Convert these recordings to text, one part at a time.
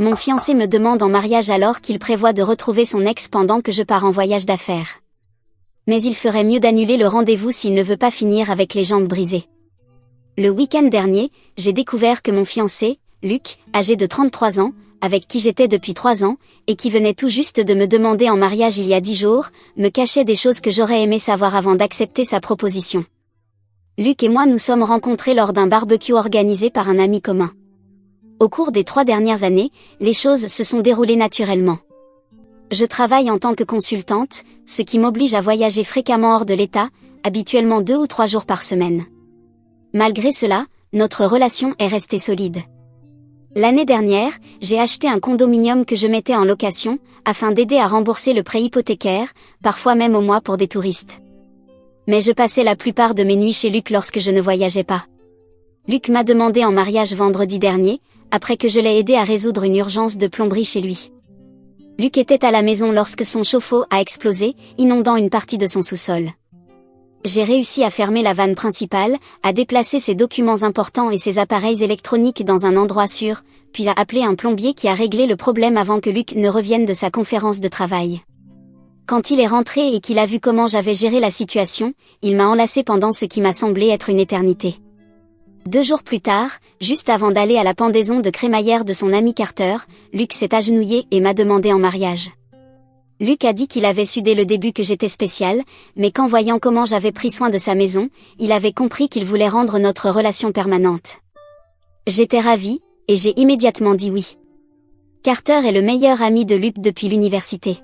Mon fiancé me demande en mariage alors qu'il prévoit de retrouver son ex pendant que je pars en voyage d'affaires. Mais il ferait mieux d'annuler le rendez-vous s'il ne veut pas finir avec les jambes brisées. Le week-end dernier, j'ai découvert que mon fiancé, Luc, âgé de 33 ans, avec qui j'étais depuis 3 ans, et qui venait tout juste de me demander en mariage il y a 10 jours, me cachait des choses que j'aurais aimé savoir avant d'accepter sa proposition. Luc et moi nous sommes rencontrés lors d'un barbecue organisé par un ami commun. Au cours des 3 dernières années, les choses se sont déroulées naturellement. Je travaille en tant que consultante, ce qui m'oblige à voyager fréquemment hors de l'État, habituellement 2 ou 3 jours par semaine. Malgré cela, notre relation est restée solide. L'année dernière, j'ai acheté un condominium que je mettais en location, afin d'aider à rembourser le prêt hypothécaire, parfois même au mois pour des touristes. Mais je passais la plupart de mes nuits chez Luc lorsque je ne voyageais pas. Luc m'a demandé en mariage vendredi dernier, après que je l'ai aidé à résoudre une urgence de plomberie chez lui. Luc était à la maison lorsque son chauffe-eau a explosé, inondant une partie de son sous-sol. J'ai réussi à fermer la vanne principale, à déplacer ses documents importants et ses appareils électroniques dans un endroit sûr, puis à appeler un plombier qui a réglé le problème avant que Luc ne revienne de sa conférence de travail. Quand il est rentré et qu'il a vu comment j'avais géré la situation, il m'a enlacé pendant ce qui m'a semblé être une éternité. 2 jours plus tard, juste avant d'aller à la pendaison de crémaillère de son ami Carter, Luc s'est agenouillé et m'a demandé en mariage. Luc a dit qu'il avait su dès le début que j'étais spéciale, mais qu'en voyant comment j'avais pris soin de sa maison, il avait compris qu'il voulait rendre notre relation permanente. J'étais ravie, et j'ai immédiatement dit oui. Carter est le meilleur ami de Luc depuis l'université.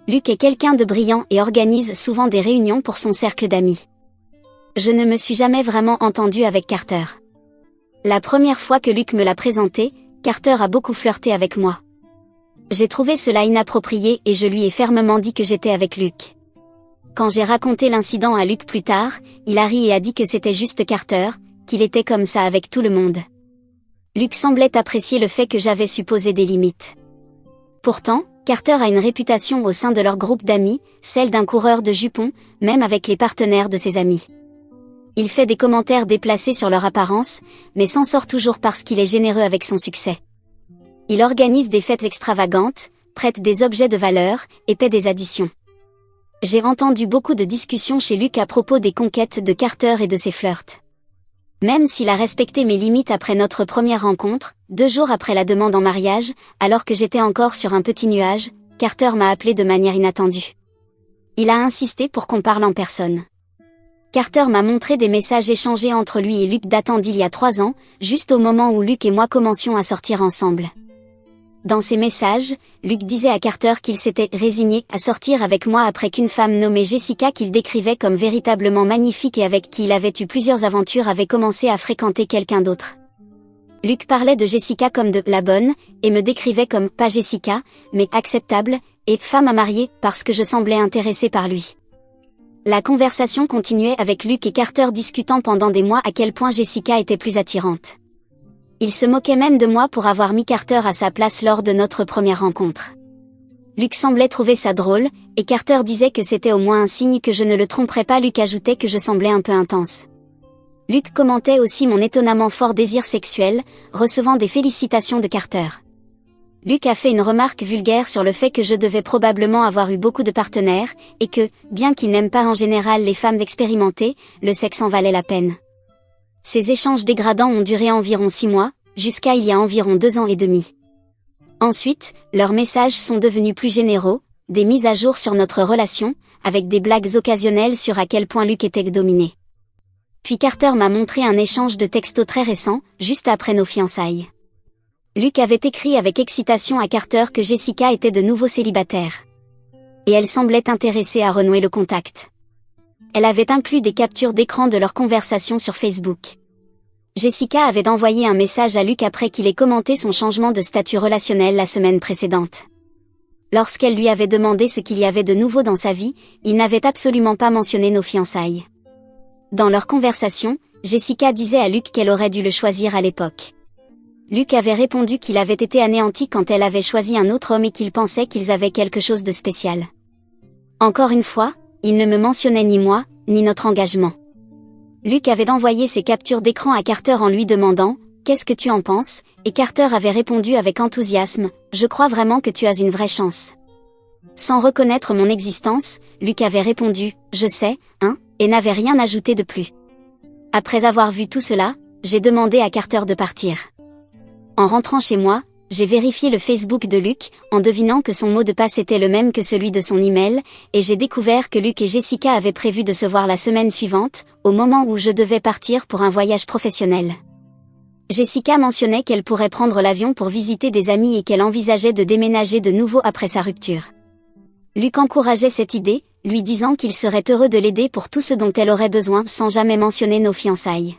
Luc est quelqu'un de brillant et organise souvent des réunions pour son cercle d'amis. Je ne me suis jamais vraiment entendue avec Carter. La première fois que Luc me l'a présenté, Carter a beaucoup flirté avec moi. J'ai trouvé cela inapproprié et je lui ai fermement dit que j'étais avec Luc. Quand j'ai raconté l'incident à Luc plus tard, il a ri et a dit que c'était juste Carter, qu'il était comme ça avec tout le monde. Luc semblait apprécier le fait que j'avais su poser des limites. Pourtant, Carter a une réputation au sein de leur groupe d'amis, celle d'un coureur de jupons, même avec les partenaires de ses amis. Il fait des commentaires déplacés sur leur apparence, mais s'en sort toujours parce qu'il est généreux avec son succès. Il organise des fêtes extravagantes, prête des objets de valeur, et paie des additions. J'ai entendu beaucoup de discussions chez Luc à propos des conquêtes de Carter et de ses flirts. Même s'il a respecté mes limites après notre première rencontre, 2 jours après la demande en mariage, alors que j'étais encore sur un petit nuage, Carter m'a appelé de manière inattendue. Il a insisté pour qu'on parle en personne. Carter m'a montré des messages échangés entre lui et Luc datant d'il y a 3 ans, juste au moment où Luc et moi commencions à sortir ensemble. Dans ces messages, Luc disait à Carter qu'il s'était résigné à sortir avec moi après qu'une femme nommée Jessica qu'il décrivait comme véritablement magnifique et avec qui il avait eu plusieurs aventures avait commencé à fréquenter quelqu'un d'autre. Luc parlait de Jessica comme de la bonne, et me décrivait comme pas Jessica, mais acceptable, et femme à marier parce que je semblais intéressée par lui. La conversation continuait avec Luc et Carter discutant pendant des mois à quel point Jessica était plus attirante. Il se moquait même de moi pour avoir mis Carter à sa place lors de notre première rencontre. Luc semblait trouver ça drôle, et Carter disait que c'était au moins un signe que je ne le tromperais pas. Luc ajoutait que je semblais un peu intense. Luc commentait aussi mon étonnamment fort désir sexuel, recevant des félicitations de Carter. Luc a fait une remarque vulgaire sur le fait que je devais probablement avoir eu beaucoup de partenaires, et que, bien qu'il n'aime pas en général les femmes expérimentées, le sexe en valait la peine. Ces échanges dégradants ont duré environ 6 mois, jusqu'à il y a environ 2 ans et demi. Ensuite, leurs messages sont devenus plus généraux, des mises à jour sur notre relation, avec des blagues occasionnelles sur à quel point Luc était dominé. Puis Carter m'a montré un échange de textos très récent, juste après nos fiançailles. Luc avait écrit avec excitation à Carter que Jessica était de nouveau célibataire. Et elle semblait intéressée à renouer le contact. Elle avait inclus des captures d'écran de leur conversation sur Facebook. Jessica avait envoyé un message à Luc après qu'il ait commenté son changement de statut relationnel la semaine précédente. Lorsqu'elle lui avait demandé ce qu'il y avait de nouveau dans sa vie, il n'avait absolument pas mentionné nos fiançailles. Dans leur conversation, Jessica disait à Luc qu'elle aurait dû le choisir à l'époque. Luc avait répondu qu'il avait été anéanti quand elle avait choisi un autre homme et qu'il pensait qu'ils avaient quelque chose de spécial. Encore une fois, il ne me mentionnait ni moi, ni notre engagement. Luc avait envoyé ses captures d'écran à Carter en lui demandant qu'est-ce que tu en penses? Et Carter avait répondu avec enthousiasme, je crois vraiment que tu as une vraie chance. Sans reconnaître mon existence, Luke avait répondu, je sais, hein, et n'avait rien ajouté de plus. Après avoir vu tout cela, j'ai demandé à Carter de partir. En rentrant chez moi, j'ai vérifié le Facebook de Luke, en devinant que son mot de passe était le même que celui de son email, et j'ai découvert que Luke et Jessica avaient prévu de se voir la semaine suivante, au moment où je devais partir pour un voyage professionnel. Jessica mentionnait qu'elle pourrait prendre l'avion pour visiter des amis et qu'elle envisageait de déménager de nouveau après sa rupture. Luke encourageait cette idée, lui disant qu'il serait heureux de l'aider pour tout ce dont elle aurait besoin sans jamais mentionner nos fiançailles.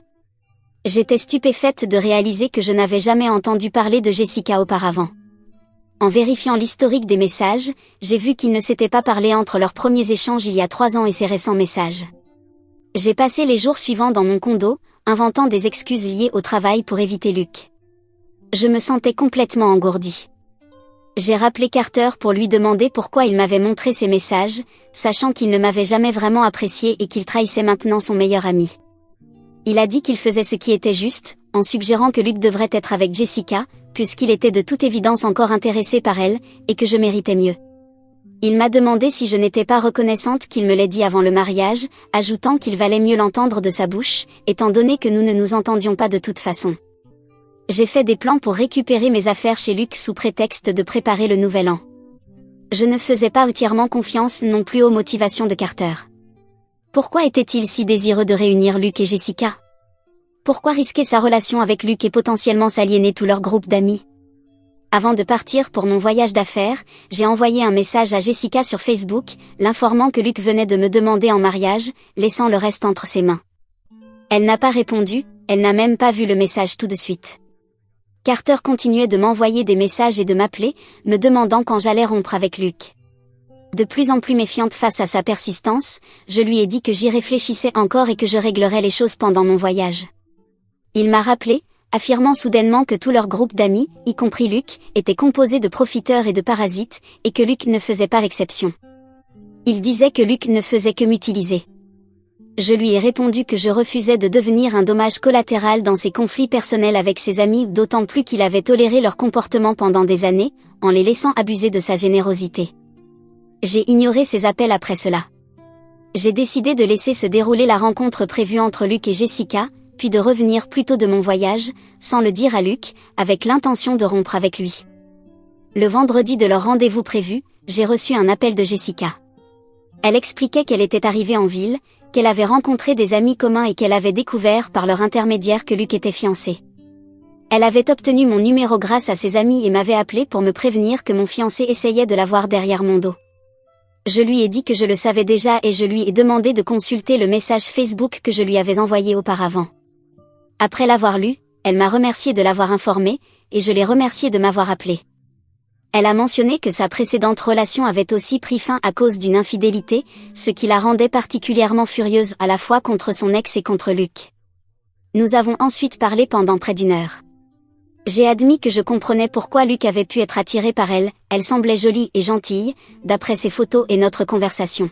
J'étais stupéfaite de réaliser que je n'avais jamais entendu parler de Jessica auparavant. En vérifiant l'historique des messages, j'ai vu qu'ils ne s'étaient pas parlé entre leurs premiers échanges il y a 3 ans et ces récents messages. J'ai passé les jours suivants dans mon condo, inventant des excuses liées au travail pour éviter Luke. Je me sentais complètement engourdie. J'ai rappelé Carter pour lui demander pourquoi il m'avait montré ces messages, sachant qu'il ne m'avait jamais vraiment apprécié et qu'il trahissait maintenant son meilleur ami. Il a dit qu'il faisait ce qui était juste, en suggérant que Luke devrait être avec Jessica, puisqu'il était de toute évidence encore intéressé par elle, et que je méritais mieux. Il m'a demandé si je n'étais pas reconnaissante qu'il me l'ait dit avant le mariage, ajoutant qu'il valait mieux l'entendre de sa bouche, étant donné que nous ne nous entendions pas de toute façon. J'ai fait des plans pour récupérer mes affaires chez Luke sous prétexte de préparer le nouvel an. Je ne faisais pas entièrement confiance non plus aux motivations de Carter. Pourquoi était-il si désireux de réunir Luke et Jessica? Pourquoi risquer sa relation avec Luke et potentiellement s'aliéner tout leur groupe d'amis? Avant de partir pour mon voyage d'affaires, j'ai envoyé un message à Jessica sur Facebook, l'informant que Luke venait de me demander en mariage, laissant le reste entre ses mains. Elle n'a pas répondu, elle n'a même pas vu le message tout de suite. Carter continuait de m'envoyer des messages et de m'appeler, me demandant quand j'allais rompre avec Luke. De plus en plus méfiante face à sa persistance, je lui ai dit que j'y réfléchissais encore et que je réglerais les choses pendant mon voyage. Il m'a rappelé, affirmant soudainement que tout leur groupe d'amis, y compris Luke, était composé de profiteurs et de parasites, et que Luke ne faisait pas l'exception. Il disait que Luke ne faisait que m'utiliser. Je lui ai répondu que je refusais de devenir un dommage collatéral dans ses conflits personnels avec ses amis, d'autant plus qu'il avait toléré leur comportement pendant des années, en les laissant abuser de sa générosité. J'ai ignoré ses appels après cela. J'ai décidé de laisser se dérouler la rencontre prévue entre Luke et Jessica, puis de revenir plus tôt de mon voyage, sans le dire à Luke, avec l'intention de rompre avec lui. Le vendredi de leur rendez-vous prévu, j'ai reçu un appel de Jessica. Elle expliquait qu'elle était arrivée en ville, qu'elle avait rencontré des amis communs et qu'elle avait découvert par leur intermédiaire que Luke était fiancé. Elle avait obtenu mon numéro grâce à ses amis et m'avait appelé pour me prévenir que mon fiancé essayait de la voir derrière mon dos. Je lui ai dit que je le savais déjà et je lui ai demandé de consulter le message Facebook que je lui avais envoyé auparavant. Après l'avoir lu, elle m'a remercié de l'avoir informé, et je l'ai remercié de m'avoir appelé. Elle a mentionné que sa précédente relation avait aussi pris fin à cause d'une infidélité, ce qui la rendait particulièrement furieuse à la fois contre son ex et contre Luke. Nous avons ensuite parlé pendant près d'1 heure. J'ai admis que je comprenais pourquoi Luke avait pu être attiré par elle, elle semblait jolie et gentille, d'après ses photos et notre conversation.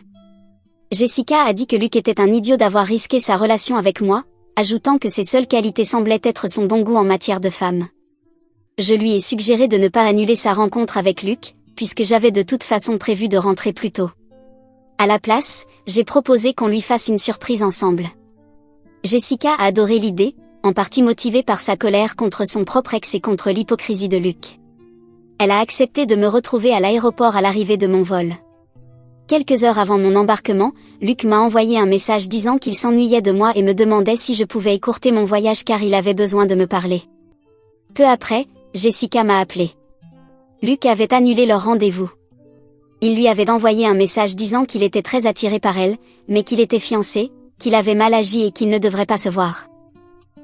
Jessica a dit que Luke était un idiot d'avoir risqué sa relation avec moi, ajoutant que ses seules qualités semblaient être son bon goût en matière de femme. Je lui ai suggéré de ne pas annuler sa rencontre avec Luke, puisque j'avais de toute façon prévu de rentrer plus tôt. À la place, j'ai proposé qu'on lui fasse une surprise ensemble. Jessica a adoré l'idée, en partie motivée par sa colère contre son propre ex et contre l'hypocrisie de Luke. Elle a accepté de me retrouver à l'aéroport à l'arrivée de mon vol. Quelques heures avant mon embarquement, Luke m'a envoyé un message disant qu'il s'ennuyait de moi et me demandait si je pouvais écourter mon voyage car il avait besoin de me parler. Peu après, Jessica m'a appelé. Luke avait annulé leur rendez-vous. Il lui avait envoyé un message disant qu'il était très attiré par elle, mais qu'il était fiancé, qu'il avait mal agi et qu'il ne devrait pas se voir.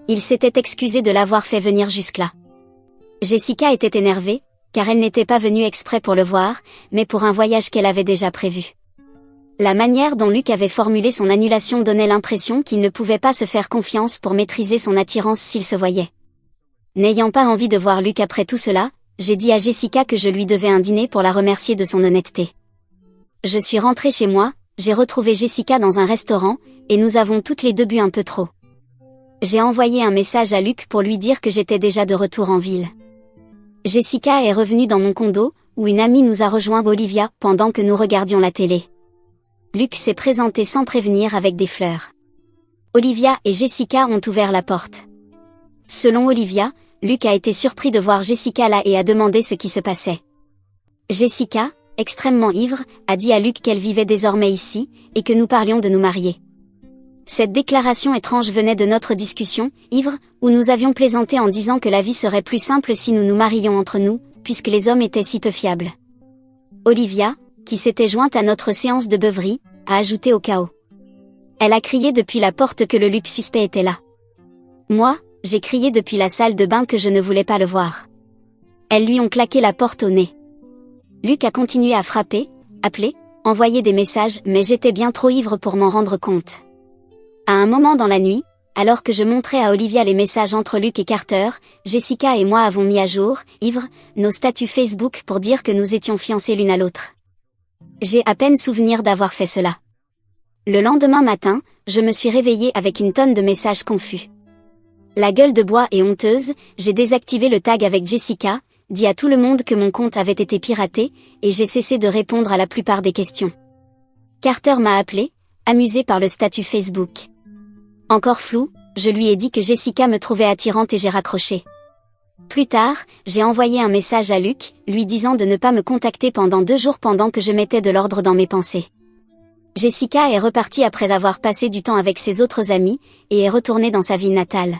Il s'était excusé de l'avoir fait venir jusque-là. Jessica était énervée, car elle n'était pas venue exprès pour le voir, mais pour un voyage qu'elle avait déjà prévu. La manière dont Luke avait formulé son annulation donnait l'impression qu'il ne pouvait pas se faire confiance pour maîtriser son attirance s'il se voyait. N'ayant pas envie de voir Luke après tout cela, j'ai dit à Jessica que je lui devais un dîner pour la remercier de son honnêteté. Je suis rentrée chez moi, j'ai retrouvé Jessica dans un restaurant, et nous avons toutes les deux bu un peu trop. J'ai envoyé un message à Luc pour lui dire que j'étais déjà de retour en ville. Jessica est revenue dans mon condo, où une amie nous a rejoint, Olivia, pendant que nous regardions la télé. Luc s'est présenté sans prévenir avec des fleurs. Olivia et Jessica ont ouvert la porte. Selon Olivia, Luc a été surpris de voir Jessica là et a demandé ce qui se passait. Jessica, extrêmement ivre, a dit à Luc qu'elle vivait désormais ici, et que nous parlions de nous marier. Cette déclaration étrange venait de notre discussion, ivre, où nous avions plaisanté en disant que la vie serait plus simple si nous nous marions entre nous, puisque les hommes étaient si peu fiables. Olivia, qui s'était jointe à notre séance de beuverie, a ajouté au chaos. Elle a crié depuis la porte que le Luc suspect était là. Moi, j'ai crié depuis la salle de bain que je ne voulais pas le voir. Elles lui ont claqué la porte au nez. Luc a continué à frapper, appeler, envoyer des messages, mais j'étais bien trop ivre pour m'en rendre compte. À un moment dans la nuit, alors que je montrais à Olivia les messages entre Luc et Carter, Jessica et moi avons mis à jour, ivres, nos statuts Facebook pour dire que nous étions fiancés l'une à l'autre. J'ai à peine souvenir d'avoir fait cela. Le lendemain matin, je me suis réveillée avec une tonne de messages confus. La gueule de bois et honteuse, j'ai désactivé le tag avec Jessica, dit à tout le monde que mon compte avait été piraté, et j'ai cessé de répondre à la plupart des questions. Carter m'a appelé, amusé par le statut Facebook. Encore flou, je lui ai dit que Jessica me trouvait attirante et j'ai raccroché. Plus tard, j'ai envoyé un message à Luc, lui disant de ne pas me contacter pendant 2 jours pendant que je mettais de l'ordre dans mes pensées. Jessica est repartie après avoir passé du temps avec ses autres amis, et est retournée dans sa ville natale.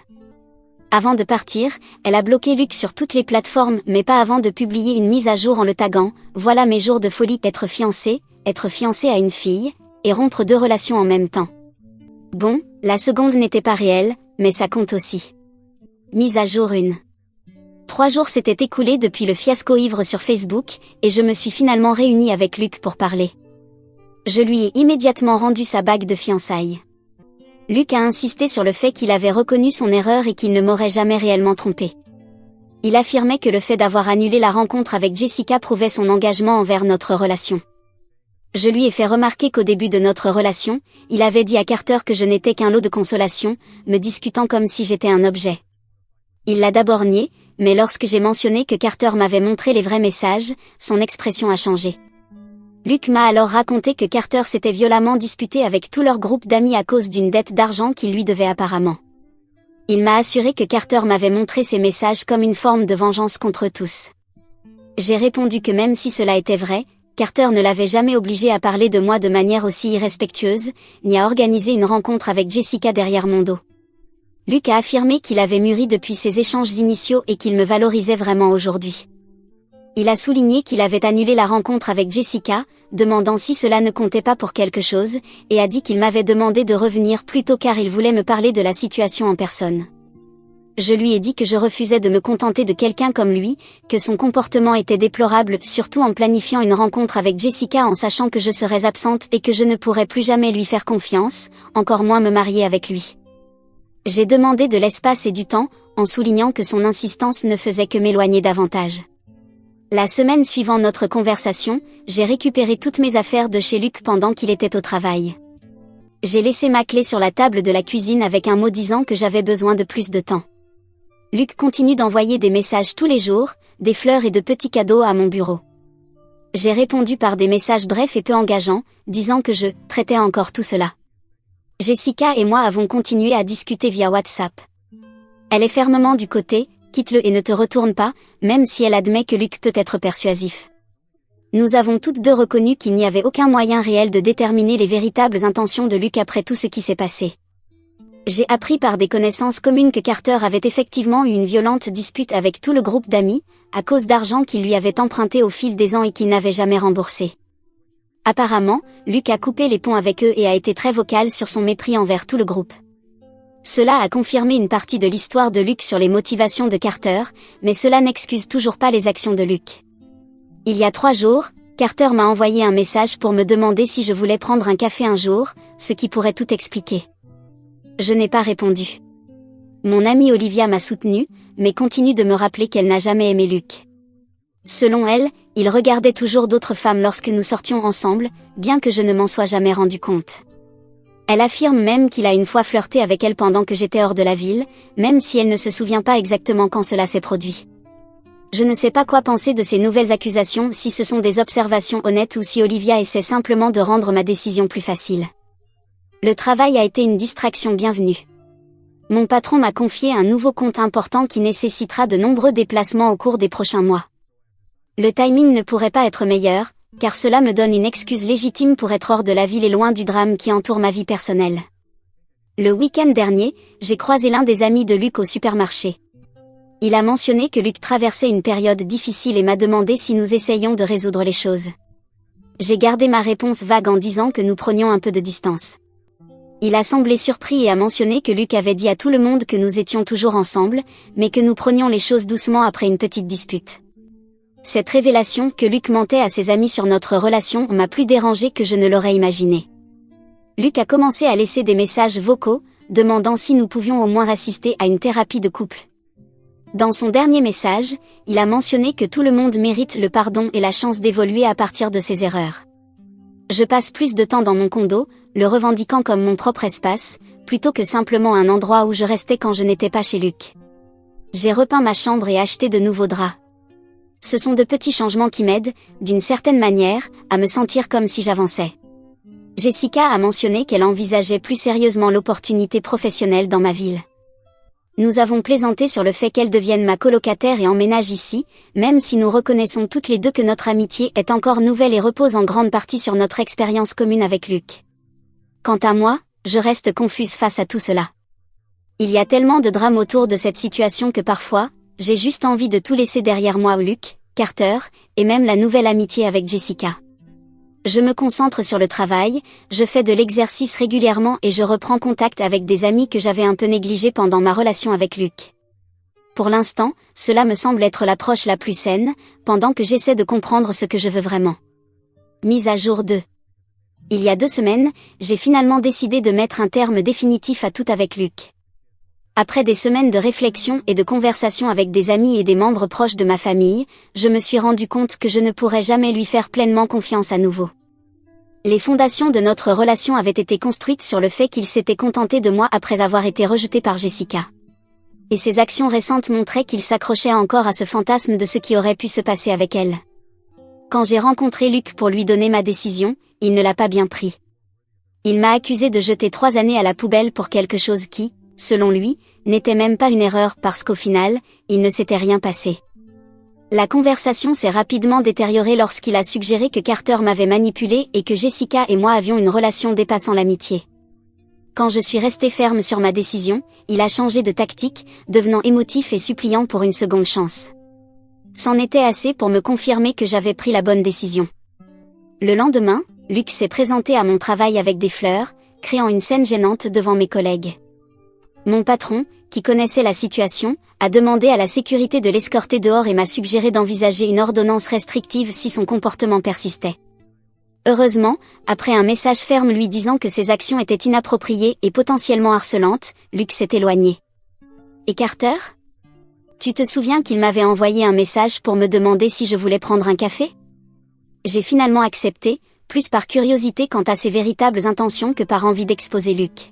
Avant de partir, elle a bloqué Luc sur toutes les plateformes, mais pas avant de publier une mise à jour en le taguant, « Voilà mes jours de folie, être fiancé à une fille, et rompre 2 relations en même temps. » Bon, la seconde n'était pas réelle, mais ça compte aussi. Mise à jour 1. 3 jours s'étaient écoulés depuis le fiasco ivre sur Facebook, et je me suis finalement réunie avec Luc pour parler. Je lui ai immédiatement rendu sa bague de fiançailles. Luc a insisté sur le fait qu'il avait reconnu son erreur et qu'il ne m'aurait jamais réellement trompé. Il affirmait que le fait d'avoir annulé la rencontre avec Jessica prouvait son engagement envers notre relation. Je lui ai fait remarquer qu'au début de notre relation, il avait dit à Carter que je n'étais qu'un lot de consolation, me discutant comme si j'étais un objet. Il l'a d'abord nié, mais lorsque j'ai mentionné que Carter m'avait montré les vrais messages, son expression a changé. Luc m'a alors raconté que Carter s'était violemment disputé avec tout leur groupe d'amis à cause d'une dette d'argent qu'il lui devait apparemment. Il m'a assuré que Carter m'avait montré ces messages comme une forme de vengeance contre tous. J'ai répondu que même si cela était vrai, Carter ne l'avait jamais obligé à parler de moi de manière aussi irrespectueuse, ni à organiser une rencontre avec Jessica derrière mon dos. Luc a affirmé qu'il avait mûri depuis ses échanges initiaux et qu'il me valorisait vraiment aujourd'hui. Il a souligné qu'il avait annulé la rencontre avec Jessica, demandant si cela ne comptait pas pour quelque chose, et a dit qu'il m'avait demandé de revenir plus tôt car il voulait me parler de la situation en personne. Je lui ai dit que je refusais de me contenter de quelqu'un comme lui, que son comportement était déplorable, surtout en planifiant une rencontre avec Jessica en sachant que je serais absente et que je ne pourrais plus jamais lui faire confiance, encore moins me marier avec lui. J'ai demandé de l'espace et du temps, en soulignant que son insistance ne faisait que m'éloigner davantage. La semaine suivant notre conversation, j'ai récupéré toutes mes affaires de chez Luc pendant qu'il était au travail. J'ai laissé ma clé sur la table de la cuisine avec un mot disant que j'avais besoin de plus de temps. Luc continue d'envoyer des messages tous les jours, des fleurs et de petits cadeaux à mon bureau. J'ai répondu par des messages brefs et peu engageants, disant que je traitais encore tout cela. Jessica et moi avons continué à discuter via WhatsApp. Elle est fermement du côté « quitte-le et ne te retourne pas », même si elle admet que Luc peut être persuasif. Nous avons toutes deux reconnu qu'il n'y avait aucun moyen réel de déterminer les véritables intentions de Luc après tout ce qui s'est passé. J'ai appris par des connaissances communes que Carter avait effectivement eu une violente dispute avec tout le groupe d'amis, à cause d'argent qu'il lui avait emprunté au fil des ans et qu'il n'avait jamais remboursé. Apparemment, Luc a coupé les ponts avec eux et a été très vocal sur son mépris envers tout le groupe. Cela a confirmé une partie de l'histoire de Luc sur les motivations de Carter, mais cela n'excuse toujours pas les actions de Luc. Il y a 3 jours, Carter m'a envoyé un message pour me demander si je voulais prendre un café un jour, ce qui pourrait tout expliquer. Je n'ai pas répondu. Mon amie Olivia m'a soutenue, mais continue de me rappeler qu'elle n'a jamais aimé Luc. Selon elle, il regardait toujours d'autres femmes lorsque nous sortions ensemble, bien que je ne m'en sois jamais rendu compte. Elle affirme même qu'il a une fois flirté avec elle pendant que j'étais hors de la ville, même si elle ne se souvient pas exactement quand cela s'est produit. Je ne sais pas quoi penser de ces nouvelles accusations, si ce sont des observations honnêtes ou si Olivia essaie simplement de rendre ma décision plus facile. Le travail a été une distraction bienvenue. Mon patron m'a confié un nouveau compte important qui nécessitera de nombreux déplacements au cours des prochains mois. Le timing ne pourrait pas être meilleur, car cela me donne une excuse légitime pour être hors de la ville et loin du drame qui entoure ma vie personnelle. Le week-end dernier, j'ai croisé l'un des amis de Luc au supermarché. Il a mentionné que Luc traversait une période difficile et m'a demandé si nous essayions de résoudre les choses. J'ai gardé ma réponse vague en disant que nous prenions un peu de distance. Il a semblé surpris et a mentionné que Luc avait dit à tout le monde que nous étions toujours ensemble, mais que nous prenions les choses doucement après une petite dispute. Cette révélation que Luc mentait à ses amis sur notre relation m'a plus dérangé que je ne l'aurais imaginé. Luc a commencé à laisser des messages vocaux, demandant si nous pouvions au moins assister à une thérapie de couple. Dans son dernier message, il a mentionné que tout le monde mérite le pardon et la chance d'évoluer à partir de ses erreurs. Je passe plus de temps dans mon condo, le revendiquant comme mon propre espace, plutôt que simplement un endroit où je restais quand je n'étais pas chez Luc. J'ai repeint ma chambre et acheté de nouveaux draps. Ce sont de petits changements qui m'aident, d'une certaine manière, à me sentir comme si j'avançais. Jessica a mentionné qu'elle envisageait plus sérieusement l'opportunité professionnelle dans ma ville. Nous avons plaisanté sur le fait qu'elle devienne ma colocataire et emménage ici, même si nous reconnaissons toutes les deux que notre amitié est encore nouvelle et repose en grande partie sur notre expérience commune avec Luc. Quant à moi, je reste confuse face à tout cela. Il y a tellement de drames autour de cette situation que parfois, j'ai juste envie de tout laisser derrière moi, Luc, Carter, et même la nouvelle amitié avec Jessica. Je me concentre sur le travail, je fais de l'exercice régulièrement et je reprends contact avec des amis que j'avais un peu négligés pendant ma relation avec Luc. Pour l'instant, cela me semble être l'approche la plus saine, pendant que j'essaie de comprendre ce que je veux vraiment. Mise à jour 2. Il y a 2 semaines, j'ai finalement décidé de mettre un terme définitif à tout avec Luc. Après des semaines de réflexion et de conversation avec des amis et des membres proches de ma famille, je me suis rendu compte que je ne pourrais jamais lui faire pleinement confiance à nouveau. Les fondations de notre relation avaient été construites sur le fait qu'il s'était contenté de moi après avoir été rejeté par Jessica. Et ses actions récentes montraient qu'il s'accrochait encore à ce fantasme de ce qui aurait pu se passer avec elle. Quand j'ai rencontré Luc pour lui donner ma décision, il ne l'a pas bien pris. Il m'a accusé de jeter 3 années à la poubelle pour quelque chose qui, selon lui, n'était même pas une erreur parce qu'au final, il ne s'était rien passé. La conversation s'est rapidement détériorée lorsqu'il a suggéré que Carter m'avait manipulé et que Jessica et moi avions une relation dépassant l'amitié. Quand je suis restée ferme sur ma décision, il a changé de tactique, devenant émotif et suppliant pour une seconde chance. C'en était assez pour me confirmer que j'avais pris la bonne décision. Le lendemain, Luc s'est présenté à mon travail avec des fleurs, créant une scène gênante devant mes collègues. Mon patron, qui connaissait la situation, a demandé à la sécurité de l'escorter dehors et m'a suggéré d'envisager une ordonnance restrictive si son comportement persistait. Heureusement, après un message ferme lui disant que ses actions étaient inappropriées et potentiellement harcelantes, Luc s'est éloigné. Et Carter ? Tu te souviens qu'il m'avait envoyé un message pour me demander si je voulais prendre un café ? J'ai finalement accepté, plus par curiosité quant à ses véritables intentions que par envie d'exposer Luc.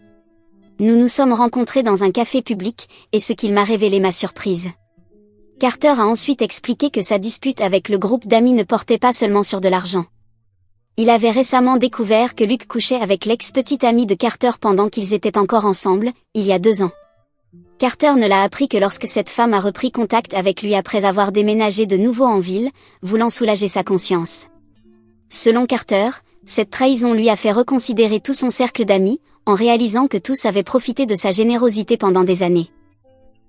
Nous nous sommes rencontrés dans un café public, et ce qu'il m'a révélé m'a surprise. Carter a ensuite expliqué que sa dispute avec le groupe d'amis ne portait pas seulement sur de l'argent. Il avait récemment découvert que Luc couchait avec l'ex-petite amie de Carter pendant qu'ils étaient encore ensemble, il y a 2 ans. Carter ne l'a appris que lorsque cette femme a repris contact avec lui après avoir déménagé de nouveau en ville, voulant soulager sa conscience. Selon Carter, cette trahison lui a fait reconsidérer tout son cercle d'amis, en réalisant que tous avaient profité de sa générosité pendant des années.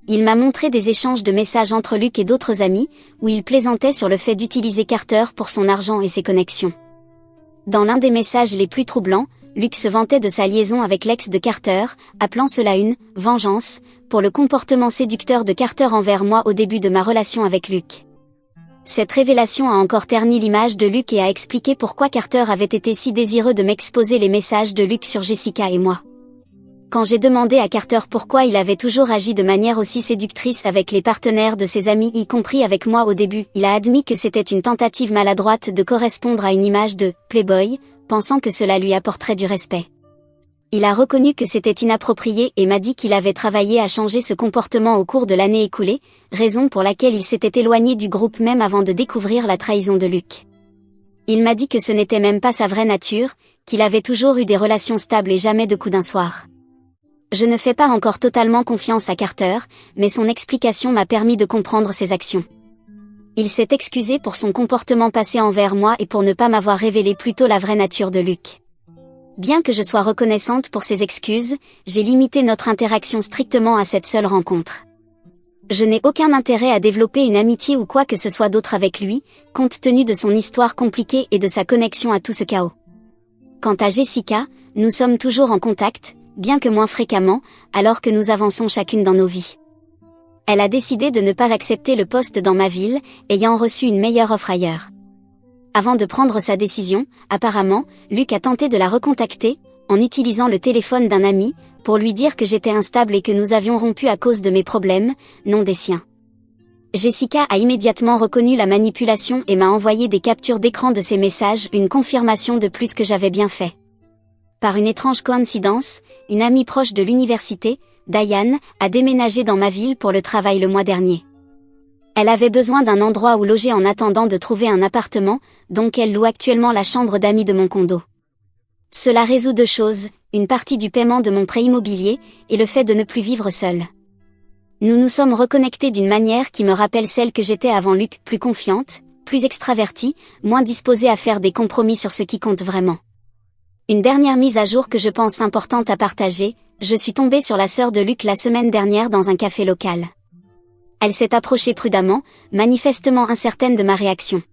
Il m'a montré des échanges de messages entre Luc et d'autres amis, où il plaisantait sur le fait d'utiliser Carter pour son argent et ses connexions. Dans l'un des messages les plus troublants, Luc se vantait de sa liaison avec l'ex de Carter, appelant cela une « vengeance » pour le comportement séducteur de Carter envers moi au début de ma relation avec Luc. Cette révélation a encore terni l'image de Luc et a expliqué pourquoi Carter avait été si désireux de m'exposer les messages de Luc sur Jessica et moi. Quand j'ai demandé à Carter pourquoi il avait toujours agi de manière aussi séductrice avec les partenaires de ses amis y compris avec moi au début, il a admis que c'était une tentative maladroite de correspondre à une image de « playboy », pensant que cela lui apporterait du respect. Il a reconnu que c'était inapproprié et m'a dit qu'il avait travaillé à changer ce comportement au cours de l'année écoulée, raison pour laquelle il s'était éloigné du groupe même avant de découvrir la trahison de Luke. Il m'a dit que ce n'était même pas sa vraie nature, qu'il avait toujours eu des relations stables et jamais de coup d'un soir. Je ne fais pas encore totalement confiance à Carter, mais son explication m'a permis de comprendre ses actions. Il s'est excusé pour son comportement passé envers moi et pour ne pas m'avoir révélé plus tôt la vraie nature de Luke. Bien que je sois reconnaissante pour ses excuses, j'ai limité notre interaction strictement à cette seule rencontre. Je n'ai aucun intérêt à développer une amitié ou quoi que ce soit d'autre avec lui, compte tenu de son histoire compliquée et de sa connexion à tout ce chaos. Quant à Jessica, nous sommes toujours en contact, bien que moins fréquemment, alors que nous avançons chacune dans nos vies. Elle a décidé de ne pas accepter le poste dans ma ville, ayant reçu une meilleure offre ailleurs. Avant de prendre sa décision, apparemment, Luke a tenté de la recontacter, en utilisant le téléphone d'un ami, pour lui dire que j'étais instable et que nous avions rompu à cause de mes problèmes, non des siens. Jessica a immédiatement reconnu la manipulation et m'a envoyé des captures d'écran de ses messages, une confirmation de plus que j'avais bien fait. Par une étrange coïncidence, une amie proche de l'université, Diane, a déménagé dans ma ville pour le travail le mois dernier. Elle avait besoin d'un endroit où loger en attendant de trouver un appartement, donc elle loue actuellement la chambre d'amis de mon condo. Cela résout deux choses, une partie du paiement de mon prêt immobilier, et le fait de ne plus vivre seule. Nous nous sommes reconnectés d'une manière qui me rappelle celle que j'étais avant Luke, plus confiante, plus extravertie, moins disposée à faire des compromis sur ce qui compte vraiment. Une dernière mise à jour que je pense importante à partager, je suis tombée sur la sœur de Luke la semaine dernière dans un café local. Elle s'est approchée prudemment, manifestement incertaine de ma réaction.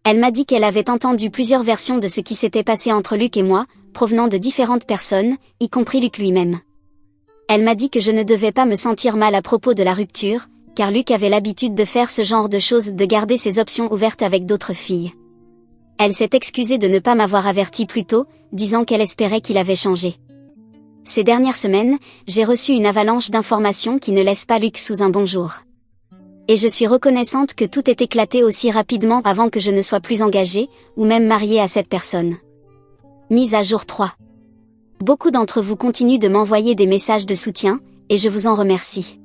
Elle m'a dit qu'elle avait entendu plusieurs versions de ce qui s'était passé entre Luke et moi, provenant de différentes personnes, y compris Luke lui-même. Elle m'a dit que je ne devais pas me sentir mal à propos de la rupture, car Luke avait l'habitude de faire ce genre de choses, de garder ses options ouvertes avec d'autres filles. Elle s'est excusée de ne pas m'avoir averti plus tôt, disant qu'elle espérait qu'il avait changé. Ces dernières semaines, j'ai reçu une avalanche d'informations qui ne laissent pas Luke sous un bon jour. Et je suis reconnaissante que tout ait éclaté aussi rapidement avant que je ne sois plus engagée, ou même mariée à cette personne. Mise à jour 3. Beaucoup d'entre vous continuent de m'envoyer des messages de soutien, et je vous en remercie.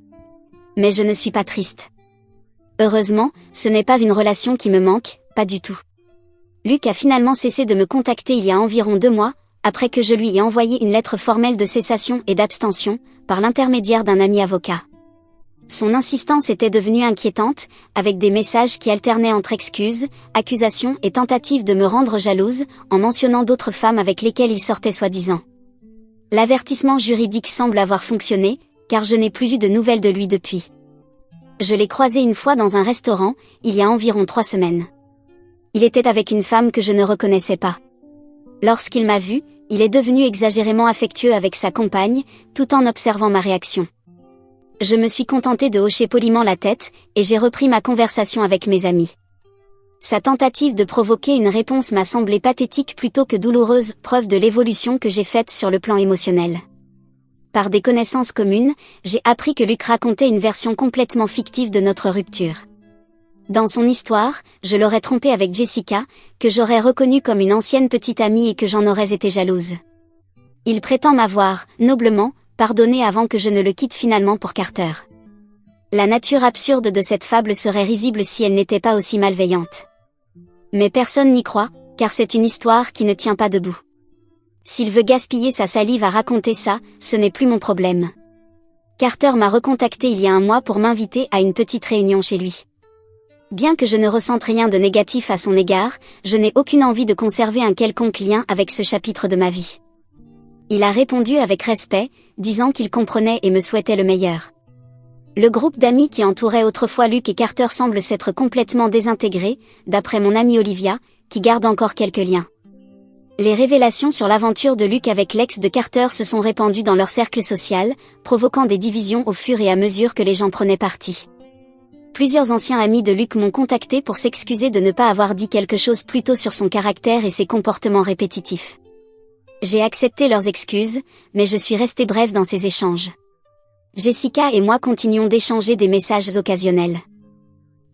Mais je ne suis pas triste. Heureusement, ce n'est pas une relation qui me manque, pas du tout. Luke a finalement cessé de me contacter il y a environ 2 mois, après que je lui ai envoyé une lettre formelle de cessation et d'abstention, par l'intermédiaire d'un ami avocat. Son insistance était devenue inquiétante, avec des messages qui alternaient entre excuses, accusations et tentatives de me rendre jalouse, en mentionnant d'autres femmes avec lesquelles il sortait soi-disant. L'avertissement juridique semble avoir fonctionné, car je n'ai plus eu de nouvelles de lui depuis. Je l'ai croisé une fois dans un restaurant, il y a environ 3 semaines. Il était avec une femme que je ne reconnaissais pas. Lorsqu'il m'a vu, il est devenu exagérément affectueux avec sa compagne, tout en observant ma réaction. Je me suis contentée de hocher poliment la tête, et j'ai repris ma conversation avec mes amis. Sa tentative de provoquer une réponse m'a semblé pathétique plutôt que douloureuse, preuve de l'évolution que j'ai faite sur le plan émotionnel. Par des connaissances communes, j'ai appris que Luke racontait une version complètement fictive de notre rupture. Dans son histoire, je l'aurais trompé avec Jessica, que j'aurais reconnue comme une ancienne petite amie et que j'en aurais été jalouse. Il prétend m'avoir, noblement, pardonné avant que je ne le quitte finalement pour Carter. La nature absurde de cette fable serait risible si elle n'était pas aussi malveillante. Mais personne n'y croit, car c'est une histoire qui ne tient pas debout. S'il veut gaspiller sa salive à raconter ça, ce n'est plus mon problème. Carter m'a recontacté il y a 1 mois pour m'inviter à une petite réunion chez lui. Bien que je ne ressente rien de négatif à son égard, je n'ai aucune envie de conserver un quelconque lien avec ce chapitre de ma vie. Il a répondu avec respect, disant qu'il comprenait et me souhaitait le meilleur. Le groupe d'amis qui entourait autrefois Luke et Carter semble s'être complètement désintégré, d'après mon amie Olivia, qui garde encore quelques liens. Les révélations sur l'aventure de Luke avec l'ex de Carter se sont répandues dans leur cercle social, provoquant des divisions au fur et à mesure que les gens prenaient parti. Plusieurs anciens amis de Luke m'ont contacté pour s'excuser de ne pas avoir dit quelque chose plus tôt sur son caractère et ses comportements répétitifs. J'ai accepté leurs excuses, mais je suis restée brève dans ces échanges. Jessica et moi continuons d'échanger des messages occasionnels.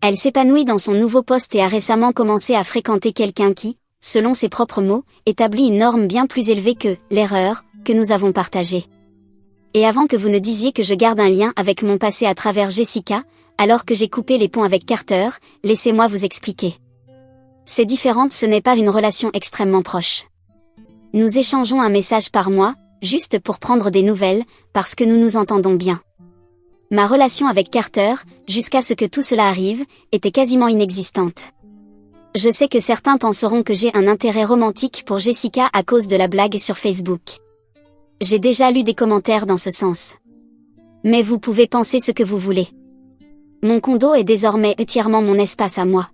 Elle s'épanouit dans son nouveau poste et a récemment commencé à fréquenter quelqu'un qui, selon ses propres mots, établit une norme bien plus élevée que « l'erreur », que nous avons partagé. Et avant que vous ne disiez que je garde un lien avec mon passé à travers Jessica, alors que j'ai coupé les ponts avec Carter, laissez-moi vous expliquer. C'est différent, ce n'est pas une relation extrêmement proche. Nous échangeons un message par mois, juste pour prendre des nouvelles, parce que nous nous entendons bien. Ma relation avec Carter, jusqu'à ce que tout cela arrive, était quasiment inexistante. Je sais que certains penseront que j'ai un intérêt romantique pour Jessica à cause de la blague sur Facebook. J'ai déjà lu des commentaires dans ce sens. Mais vous pouvez penser ce que vous voulez. Mon condo est désormais entièrement mon espace à moi.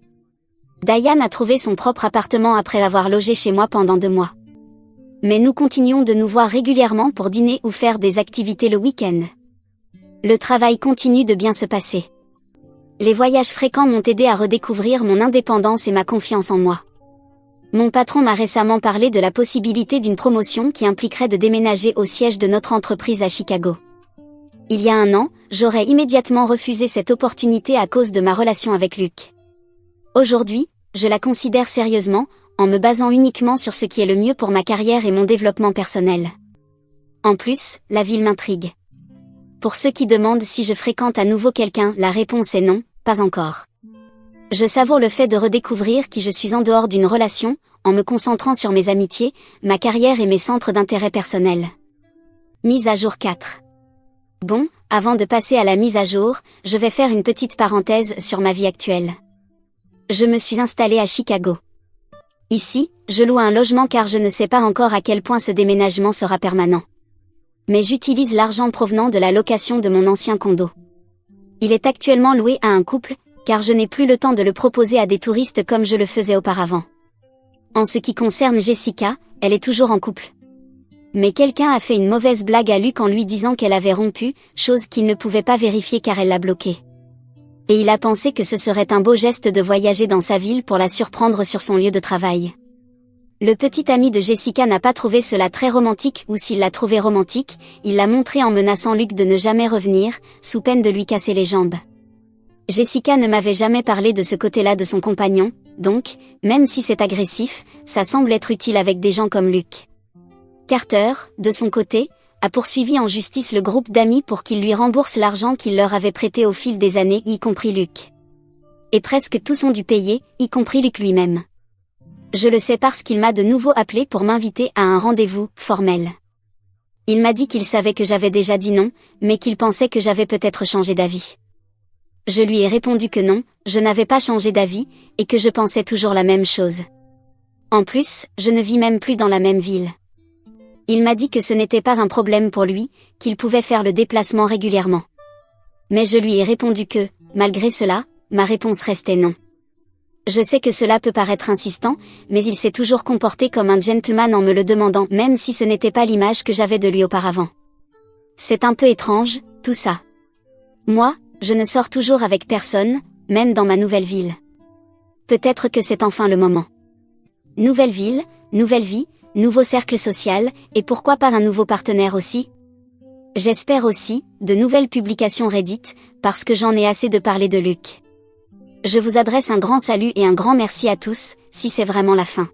Diane a trouvé son propre appartement après avoir logé chez moi pendant 2 mois. Mais nous continuons de nous voir régulièrement pour dîner ou faire des activités le week-end. Le travail continue de bien se passer. Les voyages fréquents m'ont aidé à redécouvrir mon indépendance et ma confiance en moi. Mon patron m'a récemment parlé de la possibilité d'une promotion qui impliquerait de déménager au siège de notre entreprise à Chicago. Il y a 1 an, j'aurais immédiatement refusé cette opportunité à cause de ma relation avec Luc. Aujourd'hui, je la considère sérieusement, en me basant uniquement sur ce qui est le mieux pour ma carrière et mon développement personnel. En plus, la ville m'intrigue. Pour ceux qui demandent si je fréquente à nouveau quelqu'un, la réponse est non, pas encore. Je savoure le fait de redécouvrir qui je suis en dehors d'une relation, en me concentrant sur mes amitiés, ma carrière et mes centres d'intérêt personnels. Mise à jour 4. Bon, avant de passer à la mise à jour, je vais faire une petite parenthèse sur ma vie actuelle. Je me suis installée à Chicago. Ici, je loue un logement car je ne sais pas encore à quel point ce déménagement sera permanent. Mais j'utilise l'argent provenant de la location de mon ancien condo. Il est actuellement loué à un couple, car je n'ai plus le temps de le proposer à des touristes comme je le faisais auparavant. En ce qui concerne Jessica, elle est toujours en couple. Mais quelqu'un a fait une mauvaise blague à Luc en lui disant qu'elle avait rompu, chose qu'il ne pouvait pas vérifier car elle l'a bloqué. Et il a pensé que ce serait un beau geste de voyager dans sa ville pour la surprendre sur son lieu de travail. Le petit ami de Jessica n'a pas trouvé cela très romantique, ou s'il l'a trouvé romantique, il l'a montré en menaçant Luc de ne jamais revenir, sous peine de lui casser les jambes. Jessica ne m'avait jamais parlé de ce côté-là de son compagnon, donc, même si c'est agressif, ça semble être utile avec des gens comme Luc. Carter, de son côté, a poursuivi en justice le groupe d'amis pour qu'il lui rembourse l'argent qu'il leur avait prêté au fil des années, y compris Luc. Et presque tous ont dû payer, y compris Luc lui-même. Je le sais parce qu'il m'a de nouveau appelé pour m'inviter à un rendez-vous formel. Il m'a dit qu'il savait que j'avais déjà dit non, mais qu'il pensait que j'avais peut-être changé d'avis. Je lui ai répondu que non, je n'avais pas changé d'avis, et que je pensais toujours la même chose. En plus, je ne vis même plus dans la même ville. Il m'a dit que ce n'était pas un problème pour lui, qu'il pouvait faire le déplacement régulièrement. Mais je lui ai répondu que, malgré cela, ma réponse restait non. Je sais que cela peut paraître insistant, mais il s'est toujours comporté comme un gentleman en me le demandant, même si ce n'était pas l'image que j'avais de lui auparavant. C'est un peu étrange, tout ça. Moi, je ne sors toujours avec personne, même dans ma nouvelle ville. Peut-être que c'est enfin le moment. Nouvelle ville, nouvelle vie, nouveau cercle social, et pourquoi pas un nouveau partenaire aussi ? J'espère aussi, de nouvelles publications Reddit, parce que j'en ai assez de parler de Luc. Je vous adresse un grand salut et un grand merci à tous, si c'est vraiment la fin.